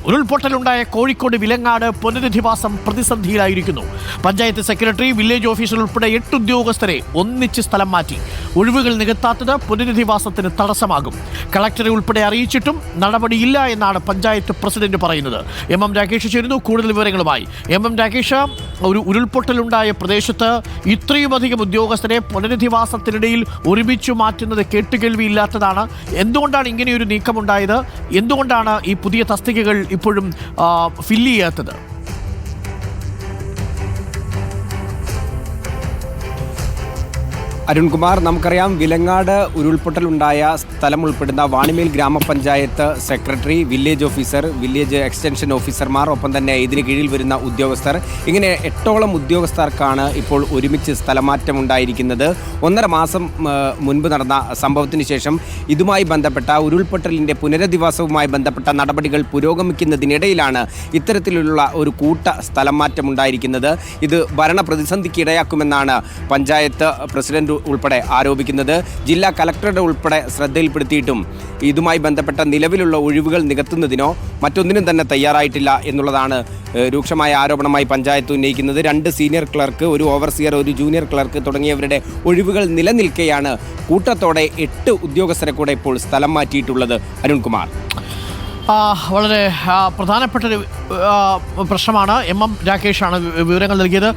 ഉരുൾപൊട്ടലുണ്ടായ കോഴിക്കോട് വിലങ്ങാട് പുനരധിവാസം പ്രതിസന്ധിയിലായിരിക്കുന്നു. Panchayat secretary, village officer ഉൾപ്പെടെ 8 ഉദ്യോഗസ്ഥരെ ഒന്നിച്ച് സ്ഥലം മാറ്റി. ഒഴിവുകൾ നികത്താത്തത് പുനരധിവാസത്തിന് തടസ്സമാകും. കളക്ടറെ ഉൾപ്പെടെ അറിയിച്ചിട്ടും നടപടിയില്ല എന്നാണ് പഞ്ചായത്ത് പ്രസിഡന്റ് പറയുന്നത്. MM രാകേഷ് ചേരുന്നു കൂടുതൽ വിവരങ്ങളുമായി. MM രാകേഷ്, ഒരു ഉരുൾപൊട്ടലുണ്ടായ പ്രദേശത്ത് ഇത്രയുമധികം ഉദ്യോഗസ്ഥരെ പുനരധിവാസത്തിനിടയിൽ ഒരുമിച്ച് മാറ്റുന്നത് കേട്ടുകേൾവിയില്ലാത്തതാണ്. എന്തുകൊണ്ടാണ് ഇങ്ങനെയൊരു നീക്കമുണ്ടായത്? എന്തുകൊണ്ടാണ് ഈ പുതിയ തസ്തികകൾ ഇപ്പോഴും ഫില്ല് ചെയ്യാത്തത്? അരുൺകുമാർ, നമുക്കറിയാം വിലങ്ങാട് ഉരുൾപൊട്ടലുണ്ടായ സ്ഥലം ഉൾപ്പെടുന്ന വാണിമേൽ ഗ്രാമപഞ്ചായത്ത് secretary, village officer, village extension ഓഫീസർമാർ, ഒപ്പം തന്നെ ഇതിന് കീഴിൽ വരുന്ന ഉദ്യോഗസ്ഥർ, ഇങ്ങനെ 8ഓളം ഉദ്യോഗസ്ഥർക്കാണ് ഇപ്പോൾ ഒരുമിച്ച് സ്ഥലമാറ്റം ഉണ്ടായിരിക്കുന്നത്. 1.5 മാസം മുൻപ് നടന്ന സംഭവത്തിന് ശേഷം ഇതുമായി ബന്ധപ്പെട്ട ഉരുൾപൊട്ടലിൻ്റെ പുനരധിവാസവുമായി ബന്ധപ്പെട്ട നടപടികൾ പുരോഗമിക്കുന്നതിനിടയിലാണ് ഇത്തരത്തിലുള്ള ഒരു കൂട്ട സ്ഥലം മാറ്റം ഉണ്ടായിരിക്കുന്നത്. ഇത് ഭരണ പ്രതിസന്ധിക്ക് ഇടയാക്കുമെന്നാണ് പഞ്ചായത്ത് പ്രസിഡന്റ് ഉൾപ്പെടെ ആരോപിക്കുന്നത്. ജില്ലാ കലക്ടറുടെ ഉൾപ്പെടെ ശ്രദ്ധയിൽപ്പെടുത്തിയിട്ടും ഇതുമായി ബന്ധപ്പെട്ട നിലവിലുള്ള ഒഴിവുകൾ നികത്തുന്നതിനോ മറ്റൊന്നിനും തന്നെ തയ്യാറായിട്ടില്ല എന്നുള്ളതാണ് രൂക്ഷമായ ആരോപണമായി പഞ്ചായത്ത് ഉന്നയിക്കുന്നത്. 2 സീനിയർ ക്ലർക്ക്, ഒരു ഓവർസിയർ, ഒരു ജൂനിയർ ക്ലർക്ക് തുടങ്ങിയവരുടെ ഒഴിവുകൾ നിലനിൽക്കെയാണ് കൂട്ടത്തോടെ 8 ഉദ്യോഗസ്ഥരെ കൂടെ ഇപ്പോൾ സ്ഥലം മാറ്റിയിട്ടുള്ളത്. അരുൺകുമാർ, വളരെ പ്രധാനപ്പെട്ട ഒരു പ്രശ്നമാണ്. MM രാകേഷാണ് വിവരങ്ങൾ നൽകിയത്.